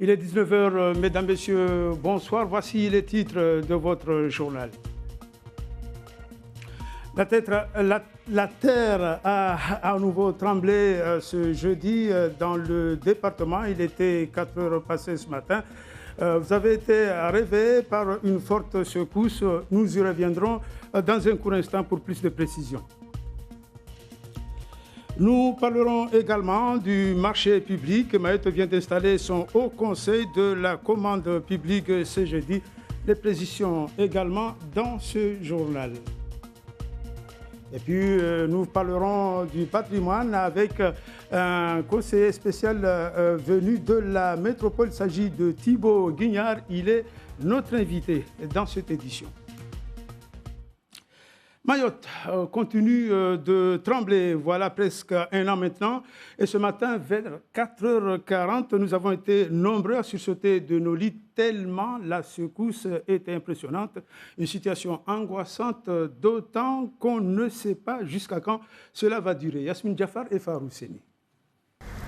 Il est 19 h, mesdames, messieurs, bonsoir. Voici les titres de votre journal. La terre a à nouveau tremblé ce jeudi dans le département. Il était 4 heures passées ce matin. Vous avez été réveillés par une forte secousse. Nous y reviendrons dans un court instant pour plus de précisions. Nous parlerons également du marché public. Mayotte vient d'installer son haut conseil de la commande publique ce jeudi. Les précisions également dans ce journal. Et puis, nous parlerons du patrimoine avec un conseiller spécial venu de la métropole. Il s'agit de Thibaut Guignard. Il est notre invité dans cette édition. Mayotte continue de trembler, voilà presque un an maintenant. Et ce matin, vers 4h40, nous avons été nombreux à sursauter de nos lits tellement la secousse était impressionnante. Une situation angoissante, d'autant qu'on ne sait pas jusqu'à quand cela va durer. Yasmine Diafar et Farou Seni.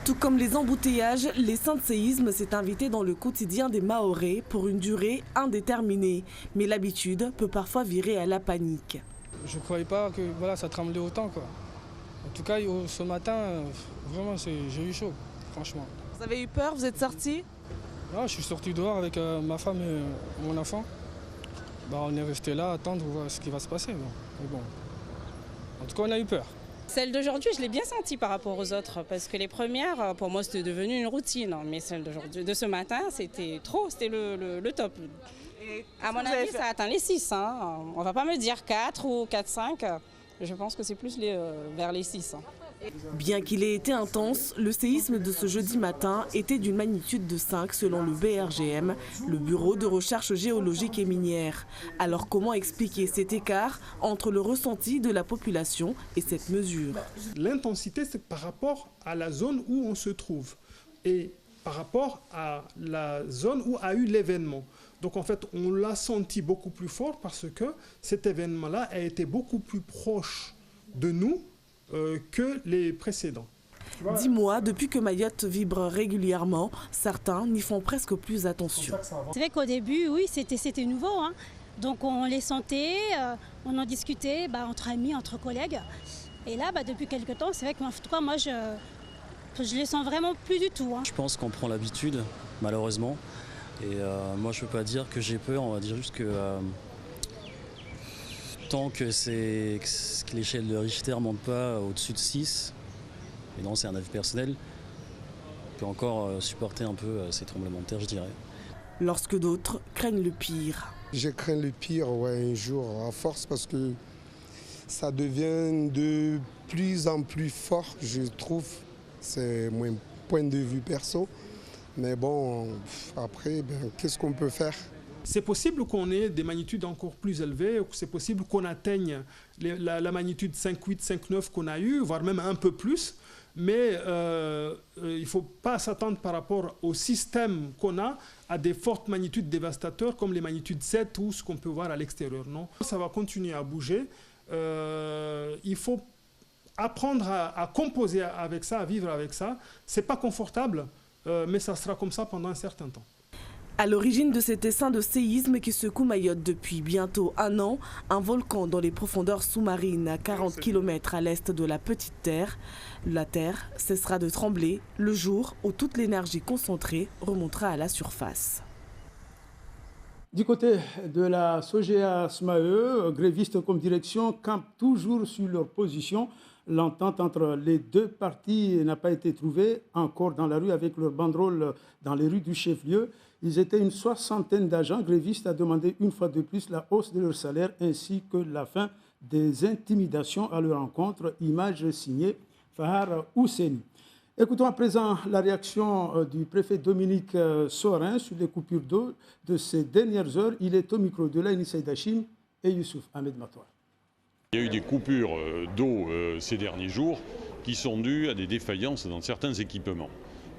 Tout comme les embouteillages, l'essaim de séisme s'est invité dans le quotidien des Mahorais pour une durée indéterminée. Mais l'habitude peut parfois virer à la panique. Je ne croyais pas que voilà, ça tremblait autant, quoi. En tout cas, ce matin, vraiment, j'ai eu chaud, franchement. Vous avez eu peur? Vous êtes sorti? Je suis sorti dehors avec ma femme et mon enfant. On est resté là à attendre voir ce qui va se passer. Mais bon. En tout cas, on a eu peur. Celle d'aujourd'hui, je l'ai bien sentie par rapport aux autres, parce que les premières, pour moi, c'était devenu une routine. Mais celle d'aujourd'hui, de ce matin, c'était trop, c'était le top. À mon avis, ça atteint les 6. On ne va pas me dire 4 ou 4-5. Je pense que c'est plus vers les 6. Bien qu'il ait été intense, le séisme de ce jeudi matin était d'une magnitude de 5 selon le BRGM, le Bureau de recherche géologique et minière. Alors comment expliquer cet écart entre le ressenti de la population et cette mesure? L'intensité, c'est par rapport à la zone où on se trouve et par rapport à la zone où a eu l'événement. Donc en fait, on l'a senti beaucoup plus fort parce que cet événement-là a été beaucoup plus proche de nous que les précédents. 10 mois depuis que Mayotte vibre régulièrement, certains n'y font presque plus attention. C'est vrai qu'au début, oui, c'était nouveau. Donc on les sentait, on en discutait entre amis, entre collègues. Et là, depuis quelques temps, c'est vrai que en tout cas, moi, je les sens vraiment plus du tout. Je pense qu'on prend l'habitude, malheureusement. Et moi, je ne peux pas dire que j'ai peur, on va dire juste que tant que l'échelle de Richter ne monte pas au-dessus de 6, et non, c'est un avis personnel, on peut encore supporter un peu ces tremblements de terre, je dirais. Lorsque d'autres craignent le pire. Je crains le pire, un jour, à force, parce que ça devient de plus en plus fort, je trouve. C'est mon point de vue perso. Mais bon, après, qu'est-ce qu'on peut faire? C'est possible qu'on ait des magnitudes encore plus élevées, c'est possible qu'on atteigne la magnitude 5,8, 5,9 qu'on a eue, voire même un peu plus. Mais il ne faut pas s'attendre par rapport au système qu'on a à des fortes magnitudes dévastateurs comme les magnitudes 7 ou ce qu'on peut voir à l'extérieur. Non, ça va continuer à bouger. Il faut apprendre à composer avec ça, à vivre avec ça. Ce n'est pas confortable. Mais ça sera comme ça pendant un certain temps. À l'origine de cet essaim de séisme qui secoue Mayotte depuis bientôt un an, un volcan dans les profondeurs sous-marines à 40 km à l'est de la Petite Terre. La Terre cessera de trembler le jour où toute l'énergie concentrée remontera à la surface. Du côté de la SOGEA SMAE, grévistes comme direction campent toujours sur leur position. L'entente entre les deux parties n'a pas été trouvée encore dans la rue avec leur banderole dans les rues du chef-lieu. Ils étaient une soixantaine d'agents grévistes à demander une fois de plus la hausse de leur salaire ainsi que la fin des intimidations à leur encontre. Image signée Fahar Housseni. Écoutons à présent la réaction du préfet Dominique Sorin sur les coupures d'eau de ces dernières heures. Il est au micro de Laïni Saïdachim et Youssouf Ahmed Matoua. Il y a eu des coupures d'eau ces derniers jours qui sont dues à des défaillances dans certains équipements.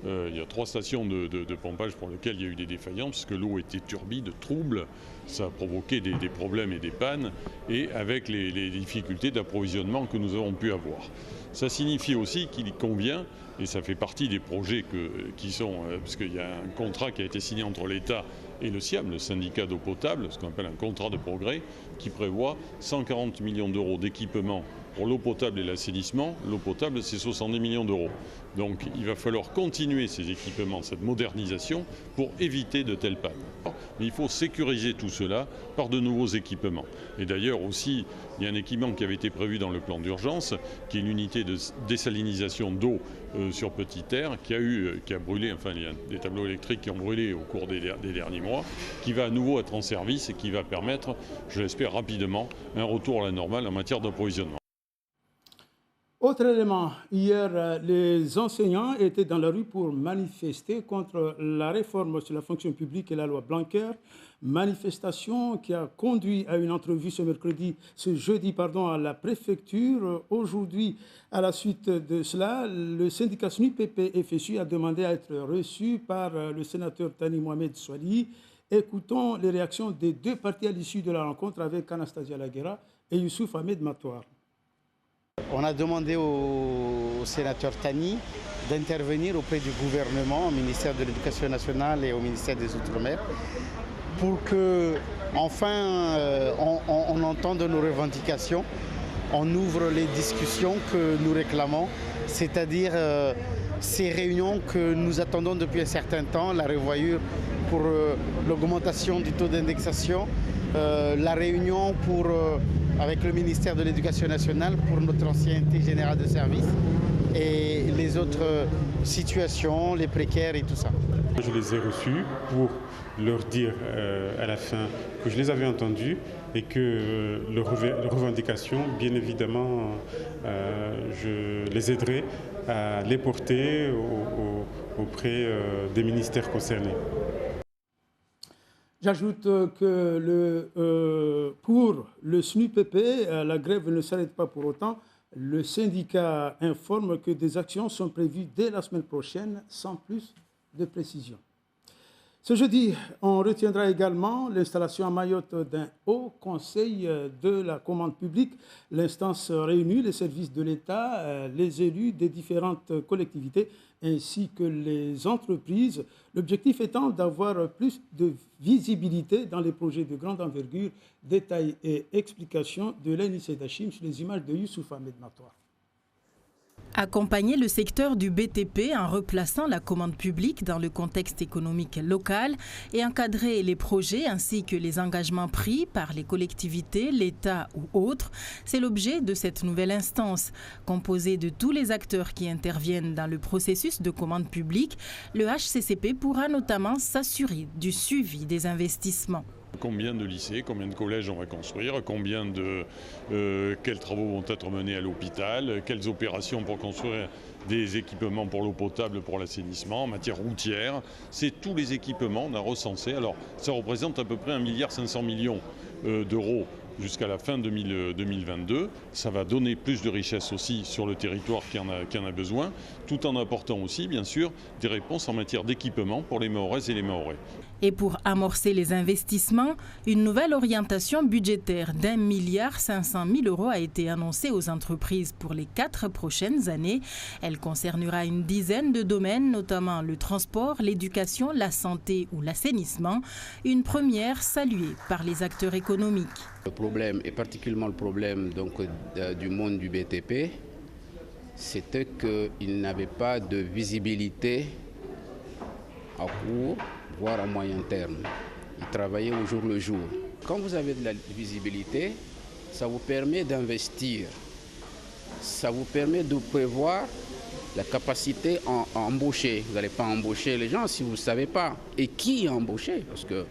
Il y a 3 stations de pompage pour lesquelles il y a eu des défaillances, parce que l'eau était turbide, trouble, ça a provoqué des problèmes et des pannes, et avec les difficultés d'approvisionnement que nous avons pu avoir. Ça signifie aussi qu'il convient, et ça fait partie des projets qui sont, parce qu'il y a un contrat qui a été signé entre l'État et le SIAM, le syndicat d'eau potable, ce qu'on appelle un contrat de progrès, qui prévoit 140 millions d'euros d'équipement pour l'eau potable et l'assainissement. L'eau potable, c'est 70 millions d'euros. Donc il va falloir continuer ces équipements, cette modernisation, pour éviter de telles pannes. Mais il faut sécuriser tout cela par de nouveaux équipements. Et d'ailleurs aussi, il y a un équipement qui avait été prévu dans le plan d'urgence, qui est une unité de désalinisation d'eau sur Petite Terre, qui a brûlé, enfin il y a des tableaux électriques qui ont brûlé au cours des derniers mois, qui va à nouveau être en service et qui va permettre, je l'espère rapidement, un retour à la normale en matière d'approvisionnement. Autre élément, hier, les enseignants étaient dans la rue pour manifester contre la réforme sur la fonction publique et la loi Blanquer. Manifestation qui a conduit à une entrevue ce jeudi à la préfecture. Aujourd'hui, à la suite de cela, le syndicat SNUPP-FSU a demandé à être reçu par le sénateur Thani Mohamed Soili. Écoutons les réactions des 2 parties à l'issue de la rencontre avec Anastasia Laguera et Youssouf Ahmed Matoar. On a demandé au sénateur Thani d'intervenir auprès du gouvernement, au ministère de l'Éducation nationale et au ministère des Outre-mer, pour que, enfin, on entende nos revendications, on ouvre les discussions que nous réclamons, c'est-à-dire ces réunions que nous attendons depuis un certain temps, la revoyure pour l'augmentation du taux d'indexation, la réunion avec le ministère de l'Éducation nationale pour notre ancienneté générale de service et les autres situations, les précaires et tout ça. Je les ai reçus pour leur dire à la fin que je les avais entendus et que leurs revendications, bien évidemment, je les aiderai à les porter auprès des ministères concernés. J'ajoute que pour le SNUPP, la grève ne s'arrête pas pour autant. Le syndicat informe que des actions sont prévues dès la semaine prochaine, sans plus de précision. Ce jeudi, on retiendra également l'installation à Mayotte d'un haut conseil de la commande publique. L'instance réunit les services de l'État, les élus des différentes collectivités ainsi que les entreprises. L'objectif étant d'avoir plus de visibilité dans les projets de grande envergure. Détails et explications de Lénice Dachim sur les images de Youssouf Ahmed Matoar. Accompagner le secteur du BTP en replaçant la commande publique dans le contexte économique local et encadrer les projets ainsi que les engagements pris par les collectivités, l'État ou autres, c'est l'objet de cette nouvelle instance. Composée de tous les acteurs qui interviennent dans le processus de commande publique, le HCCP pourra notamment s'assurer du suivi des investissements. Combien de lycées, combien de collèges on va construire, quels travaux vont être menés à l'hôpital, quelles opérations pour construire des équipements pour l'eau potable, pour l'assainissement, en matière routière. C'est tous les équipements, on a recensé. Alors ça représente à peu près 1,5 milliard d'euros jusqu'à la fin 2022. Ça va donner plus de richesse aussi sur le territoire qui en a besoin, tout en apportant aussi, bien sûr, des réponses en matière d'équipement pour les Mahoraises et les Mahorais. Et pour amorcer les investissements, une nouvelle orientation budgétaire d'1,5 milliard d'euros a été annoncée aux entreprises pour les 4 prochaines années. Elle concernera une dizaine de domaines, notamment le transport, l'éducation, la santé ou l'assainissement. Une première saluée par les acteurs économiques. Le problème, et particulièrement le problème du monde du BTP, c'était qu'il n'avait pas de visibilité à court, voire à moyen terme. Il travaillait au jour le jour. Quand vous avez de la visibilité, ça vous permet d'investir. Ça vous permet de prévoir la capacité à embaucher. Vous n'allez pas embaucher les gens si vous ne savez pas. Et qui embaucher? Parce que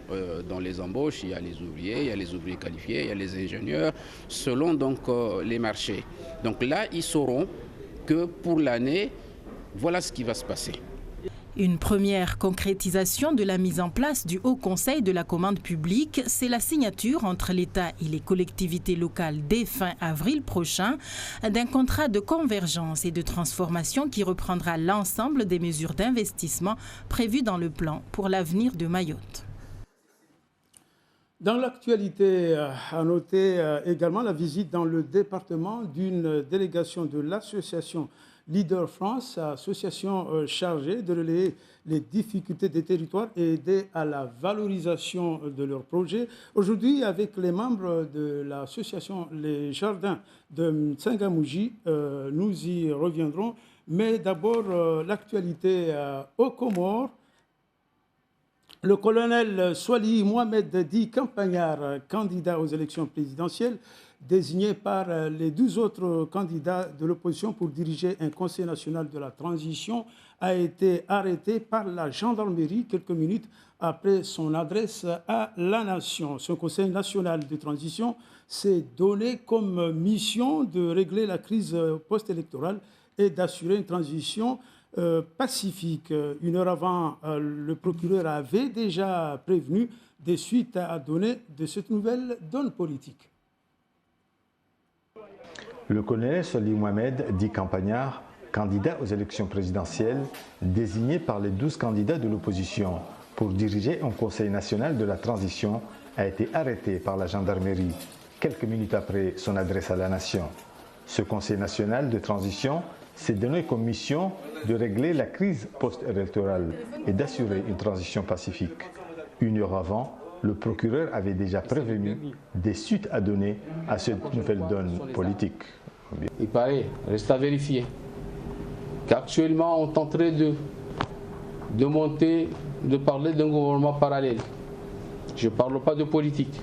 dans les embauches, il y a les ouvriers, il y a les ouvriers qualifiés, il y a les ingénieurs, selon donc les marchés. Donc là, ils sauront que pour l'année, voilà ce qui va se passer. Une première concrétisation de la mise en place du Haut Conseil de la commande publique, c'est la signature entre l'État et les collectivités locales dès fin avril prochain d'un contrat de convergence et de transformation qui reprendra l'ensemble des mesures d'investissement prévues dans le plan pour l'avenir de Mayotte. Dans l'actualité, à noter également la visite dans le département d'une délégation de l'association Leader France, association chargée de relayer les difficultés des territoires et aider à la valorisation de leurs projets. Aujourd'hui, avec les membres de l'association Les Jardins de M'Tsangamouji, nous y reviendrons. Mais d'abord, l'actualité aux Comores. Le colonel Swali Mohamed Di Campagnard, candidat aux élections présidentielles, désigné par les 12 autres candidats de l'opposition pour diriger un conseil national de la transition, a été arrêté par la gendarmerie quelques minutes après son adresse à la nation. Ce conseil national de transition s'est donné comme mission de régler la crise post-électorale et d'assurer une transition pacifique. Une heure avant, le procureur avait déjà prévenu des suites à donner de cette nouvelle donne politique. Le colonel Swali Mohamed Di Campagnard, candidat aux élections présidentielles, désigné par les 12 candidats de l'opposition pour diriger un conseil national de la transition, a été arrêté par la gendarmerie quelques minutes après son adresse à la nation. Ce conseil national de transition s'est donné comme mission de régler la crise post-électorale et d'assurer une transition pacifique. Une heure avant, le procureur avait déjà prévenu des suites à donner à cette nouvelle donne politique. Il paraît, reste à vérifier, qu'actuellement on est en train de parler d'un gouvernement parallèle. Je ne parle pas de politique.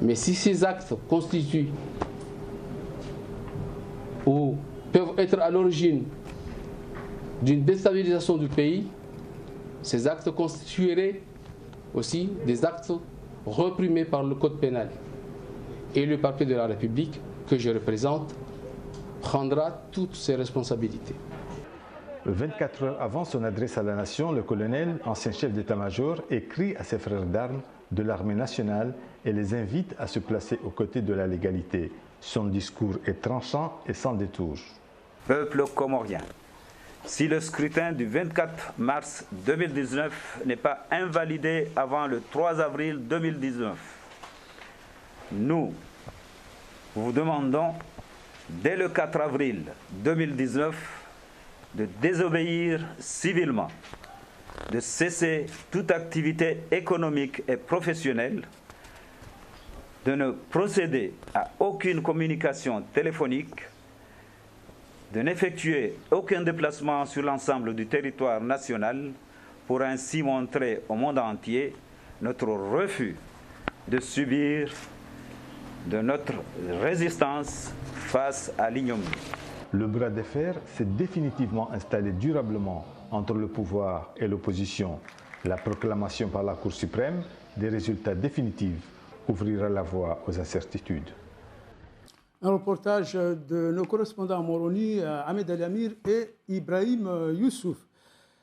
Mais si ces actes constituent ou peuvent être à l'origine d'une déstabilisation du pays, ces actes constitueraient aussi des actes reprimés par le Code pénal. Et le parquet de la République, que je représente, prendra toutes ses responsabilités. 24 heures avant son adresse à la nation, le colonel, ancien chef d'état-major, écrit à ses frères d'armes de l'armée nationale et les invite à se placer aux côtés de la légalité. Son discours est tranchant et sans détour. Peuple comorien, si le scrutin du 24 mars 2019 n'est pas invalidé avant le 3 avril 2019, nous vous demandons, dès le 4 avril 2019, de désobéir civilement, de cesser toute activité économique et professionnelle, de ne procéder à aucune communication téléphonique, de n'effectuer aucun déplacement sur l'ensemble du territoire national pour ainsi montrer au monde entier notre refus de subir de notre résistance face à l'ignominie. Le bras de fer s'est définitivement installé durablement entre le pouvoir et l'opposition. La proclamation par la Cour suprême des résultats définitifs ouvrira la voie aux incertitudes. Un reportage de nos correspondants à Moroni, Ahmed El Amir et Ibrahim Youssouf.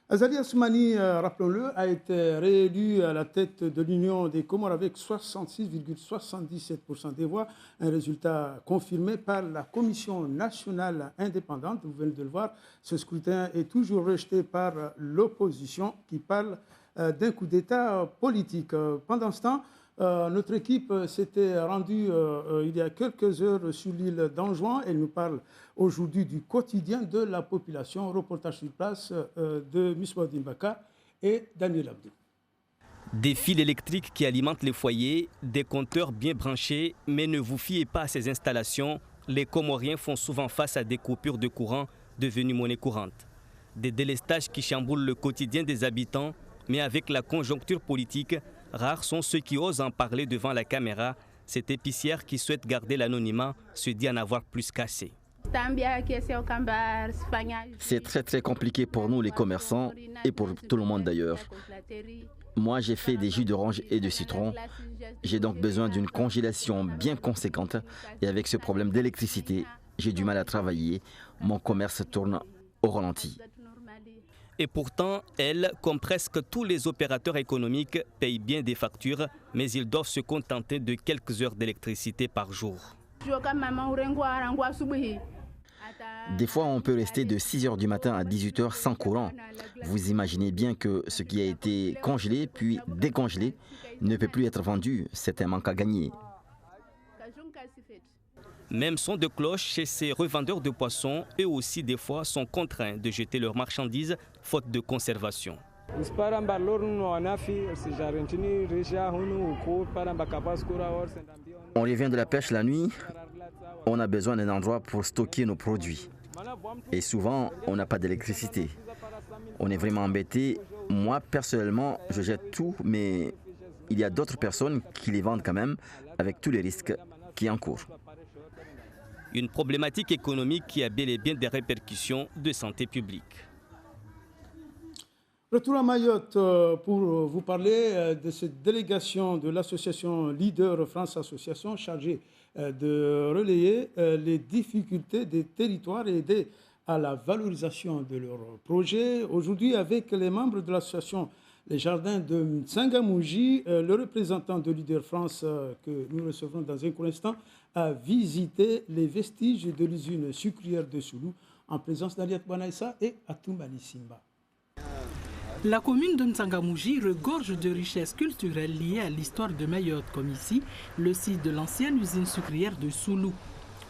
Azali Assoumani, rappelons-le, a été réélu à la tête de l'Union des Comores avec 66,77% des voix, un résultat confirmé par la Commission nationale indépendante. Vous venez de le voir, ce scrutin est toujours rejeté par l'opposition qui parle d'un coup d'État politique. Pendant ce temps, notre équipe s'était rendue il y a quelques heures sur l'île d'Anjouan. Elle nous parle aujourd'hui du quotidien de la population. Reportage sur place de Misbaudine Baka et Daniel Abdou. Des fils électriques qui alimentent les foyers, des compteurs bien branchés, mais ne vous fiez pas à ces installations. Les Comoriens font souvent face à des coupures de courant devenues monnaie courante. Des délestages qui chamboulent le quotidien des habitants, mais avec la conjoncture politique, rares sont ceux qui osent en parler devant la caméra. Cette épicière qui souhaite garder l'anonymat se dit en avoir plus qu'assez. C'est très compliqué pour nous les commerçants et pour tout le monde d'ailleurs. Moi j'ai fait des jus d'orange et de citron. J'ai donc besoin d'une congélation bien conséquente et avec ce problème d'électricité, j'ai du mal à travailler. Mon commerce tourne au ralenti. Et pourtant, elles, comme presque tous les opérateurs économiques, payent bien des factures, mais ils doivent se contenter de quelques heures d'électricité par jour. Des fois, on peut rester de 6h du matin à 18h sans courant. Vous imaginez bien que ce qui a été congelé puis décongelé ne peut plus être vendu. C'est un manque à gagner. Même son de cloche chez ces revendeurs de poissons, eux aussi des fois sont contraints de jeter leurs marchandises faute de conservation. On revient de la pêche la nuit, on a besoin d'un endroit pour stocker nos produits. Et souvent, on n'a pas d'électricité. On est vraiment embêté. Moi, personnellement, je jette tout, mais il y a d'autres personnes qui les vendent quand même, avec tous les risques qui encourent. Une problématique économique qui a bel et bien des répercussions de santé publique. Retour à Mayotte pour vous parler de cette délégation de l'association Leader France Association chargée de relayer les difficultés des territoires et aider à la valorisation de leurs projets. Aujourd'hui, avec les membres de l'association Les Jardins de M'Tsangamouji, le représentant de Leader France que nous recevrons dans un court instant a visité les vestiges de l'usine sucrière de Soulou en présence d'Aliat Banaïssa et Atoumani Simba. La commune de M'Tsangamouji regorge de richesses culturelles liées à l'histoire de Mayotte, comme ici, le site de l'ancienne usine sucrière de Soulou.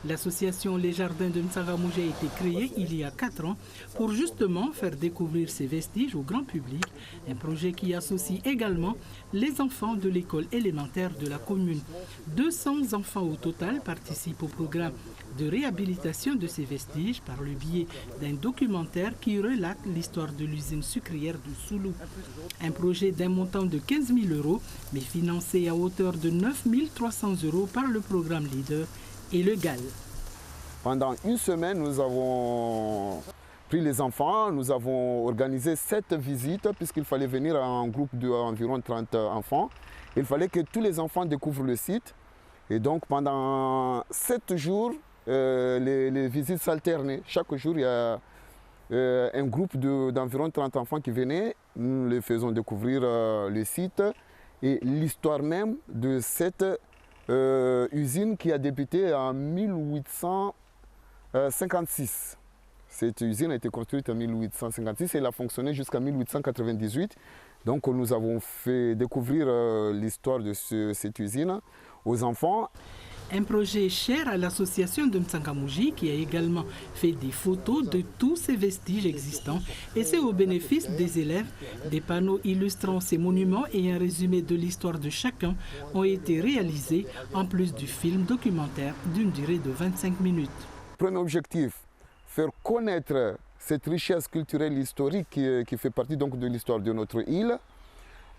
L'association Les Jardins de M'Tsangamouji a été créée il y a 4 ans pour justement faire découvrir ces vestiges au grand public, un projet qui associe également les enfants de l'école élémentaire de la commune. 200 enfants au total participent au programme de réhabilitation de ces vestiges par le biais d'un documentaire qui relate l'histoire de l'usine sucrière de Soulou. Un projet d'un montant de 15 000 €, mais financé à hauteur de 9 300 € par le programme Leader et le GAL. Pendant une semaine, nous avons pris les enfants, nous avons organisé 7 visites puisqu'il fallait venir en groupe d'environ 30 enfants. Il fallait que tous les enfants découvrent le site. Et donc pendant 7 jours, les visites s'alternaient. Chaque jour, il y a un groupe d'environ 30 enfants qui venaient. Nous les faisons découvrir le site et l'histoire même de cette usine qui a débuté en 1856. Cette usine a été construite en 1856 et elle a fonctionné jusqu'en 1898. Donc nous avons fait découvrir l'histoire de cette usine aux enfants. Un projet cher à l'association de M'Tsangamouji qui a également fait des photos de tous ces vestiges existants et c'est au bénéfice des élèves. Des panneaux illustrant ces monuments et un résumé de l'histoire de chacun ont été réalisés en plus du film documentaire d'une durée de 25 minutes. Premier objectif, faire connaître cette richesse culturelle historique qui fait partie donc de l'histoire de notre île.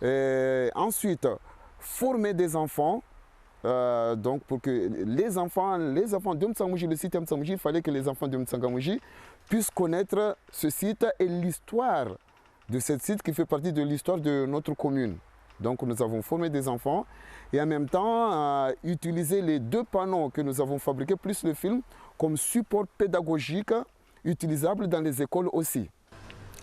Et ensuite, former des enfants. Donc pour que les enfants de M'Tsangamouji, le site M'Tsangamouji, il fallait que les enfants de M'Tsangamouji puissent connaître ce site et l'histoire de ce site qui fait partie de l'histoire de notre commune. Donc nous avons formé des enfants et en même temps utilisé les 2 panneaux que nous avons fabriqués plus le film comme support pédagogique utilisable dans les écoles aussi.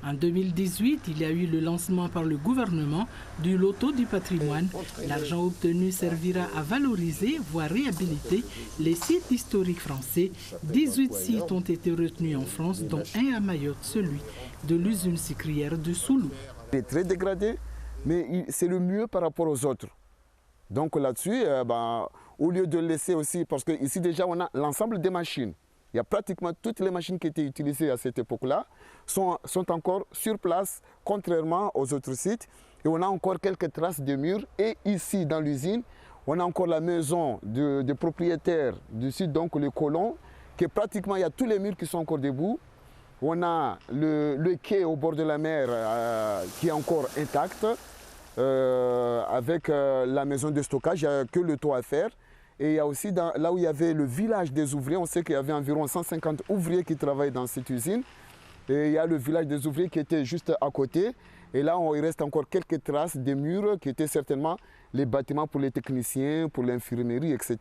En 2018, il y a eu le lancement par le gouvernement du loto du patrimoine. L'argent obtenu servira à valoriser, voire réhabiliter les sites historiques français. 18 sites ont été retenus en France, dont un à Mayotte, celui de l'usine sucrière de Soulou. Il est très dégradé, mais c'est le mieux par rapport aux autres. Donc là-dessus, au lieu de laisser aussi, parce qu'ici déjà on a l'ensemble des machines. Il y a pratiquement toutes les machines qui étaient utilisées à cette époque-là sont encore sur place, contrairement aux autres sites. Et on a encore quelques traces de murs. Et ici, dans l'usine, on a encore la maison de propriétaire du site, donc le colon, qui pratiquement, il y a tous les murs qui sont encore debout. On a le quai au bord de la mer qui est encore intact, avec la maison de stockage, il n'y a que le toit à faire. Et il y a aussi là où il y avait le village des ouvriers, on sait qu'il y avait environ 150 ouvriers qui travaillent dans cette usine. Et il y a le village des ouvriers qui était juste à côté. Et là, il reste encore quelques traces des murs qui étaient certainement les bâtiments pour les techniciens, pour l'infirmerie, etc.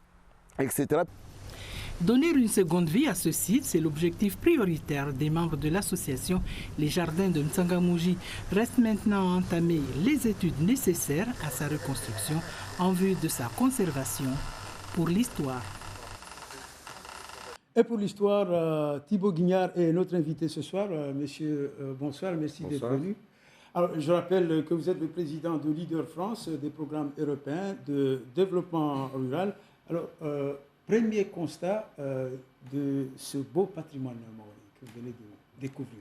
Donner une seconde vie à ce site, c'est l'objectif prioritaire des membres de l'association Les Jardins de M'Tsangamouji. Reste maintenant à entamer les études nécessaires à sa reconstruction en vue de sa conservation pour l'histoire. Et pour l'histoire, Thibaut Guignard est notre invité ce soir. Monsieur, bonsoir, merci d'être venu. Alors, je rappelle que vous êtes le président de Leader France, des programmes européens de développement rural. Alors, premier constat de ce beau patrimoine maori que vous venez de découvrir.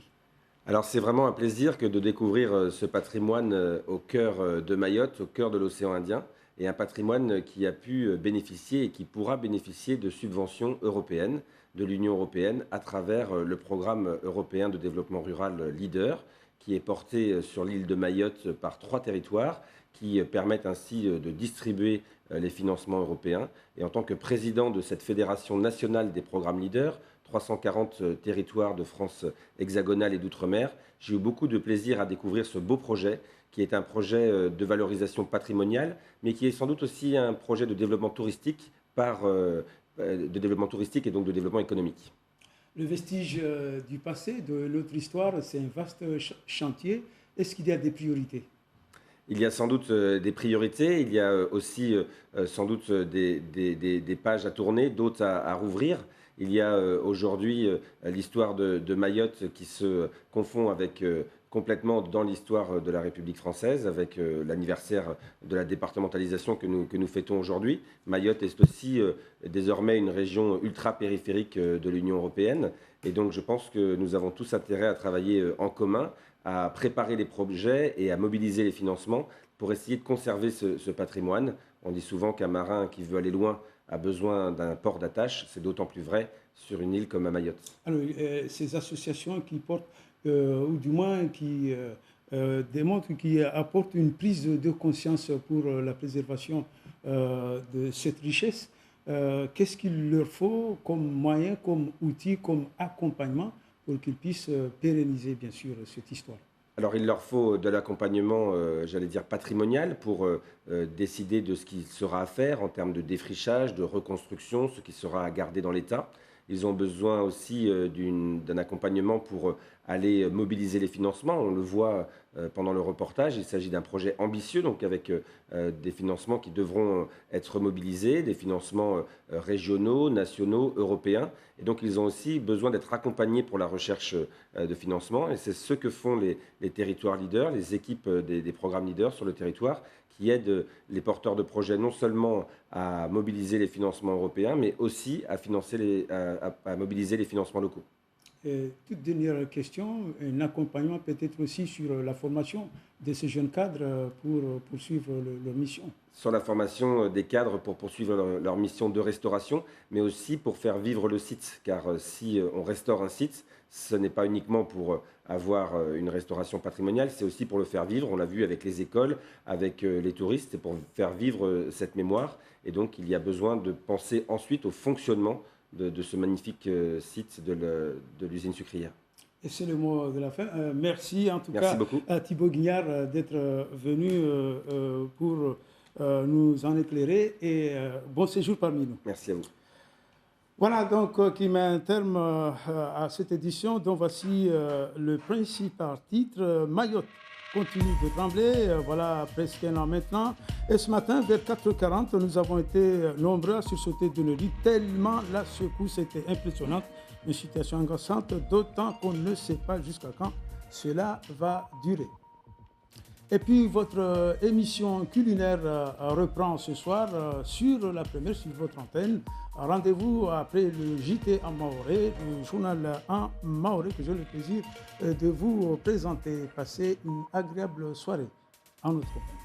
Alors, c'est vraiment un plaisir que de découvrir ce patrimoine au cœur de Mayotte, au cœur de l'océan Indien, et un patrimoine qui a pu bénéficier et qui pourra bénéficier de subventions européennes de l'Union européenne à travers le programme européen de développement rural Leader, qui est porté sur l'île de Mayotte par 3 territoires qui permettent ainsi de distribuer les financements européens. Et en tant que président de cette fédération nationale des programmes Leader, 340 territoires de France hexagonale et d'outre-mer, j'ai eu beaucoup de plaisir à découvrir ce beau projet qui est un projet de valorisation patrimoniale, mais qui est sans doute aussi un projet de développement touristique de développement touristique et donc de développement économique. Le vestige du passé, de notre histoire, c'est un vaste chantier. Est-ce qu'il y a des priorités ? Il y a sans doute des priorités, il y a aussi sans doute des pages à tourner, d'autres à rouvrir. Il y a aujourd'hui l'histoire de Mayotte qui se confond avec complètement dans l'histoire de la République française, avec l'anniversaire de la départementalisation que nous fêtons aujourd'hui. Mayotte est aussi désormais une région ultra-périphérique de l'Union européenne. Et donc je pense que nous avons tous intérêt à travailler en commun, à préparer les projets et à mobiliser les financements pour essayer de conserver ce patrimoine. On dit souvent qu'un marin qui veut aller loin a besoin d'un port d'attache. C'est d'autant plus vrai sur une île comme à Mayotte. Alors, ces associations qui portent ou du moins qui démontrent, qui apportent une prise de conscience pour la préservation de cette richesse. Qu'est-ce qu'il leur faut comme moyen, comme outil, comme accompagnement pour qu'ils puissent pérenniser, bien sûr, cette histoire? Alors, il leur faut de l'accompagnement, j'allais dire, patrimonial pour décider de ce qui sera à faire en termes de défrichage, de reconstruction, ce qui sera à garder dans l'État. Ils ont besoin aussi d'un accompagnement pour aller mobiliser les financements. On le voit pendant le reportage, il s'agit d'un projet ambitieux, donc avec des financements qui devront être mobilisés, des financements régionaux, nationaux, européens. Et donc ils ont aussi besoin d'être accompagnés pour la recherche de financement. Et c'est ce que font les territoires leaders, les équipes des programmes leaders sur le territoire, qui aident les porteurs de projets non seulement à mobiliser les financements européens, mais aussi à mobiliser les financements locaux. Et toute dernière question, un accompagnement peut-être aussi sur la formation de ces jeunes cadres pour poursuivre leur mission. Sur la formation des cadres pour poursuivre leur mission de restauration, mais aussi pour faire vivre le site. Car si on restaure un site, ce n'est pas uniquement pour avoir une restauration patrimoniale, c'est aussi pour le faire vivre. On l'a vu avec les écoles, avec les touristes, c'est pour faire vivre cette mémoire. Et donc, il y a besoin de penser ensuite au fonctionnement de ce magnifique site de l'usine sucrière. Et c'est le mot de la fin. Merci en tout cas beaucoup à Thibaut Guignard d'être venu pour nous en éclairer et bon séjour parmi nous. Merci à vous. Voilà donc qui met un terme à cette édition dont voici le principal titre. Mayotte continue de trembler, voilà presque un an maintenant. Et ce matin, vers 4h40, nous avons été nombreux à sursauter de nos lits, tellement la secousse était impressionnante. Une situation angoissante, d'autant qu'on ne sait pas jusqu'à quand cela va durer. Et puis, votre émission culinaire reprend ce soir sur la première, sur votre antenne. Rendez-vous après le JT en maoré, le journal en maoré que j'ai le plaisir de vous présenter. Passez une agréable soirée en notre compagnie.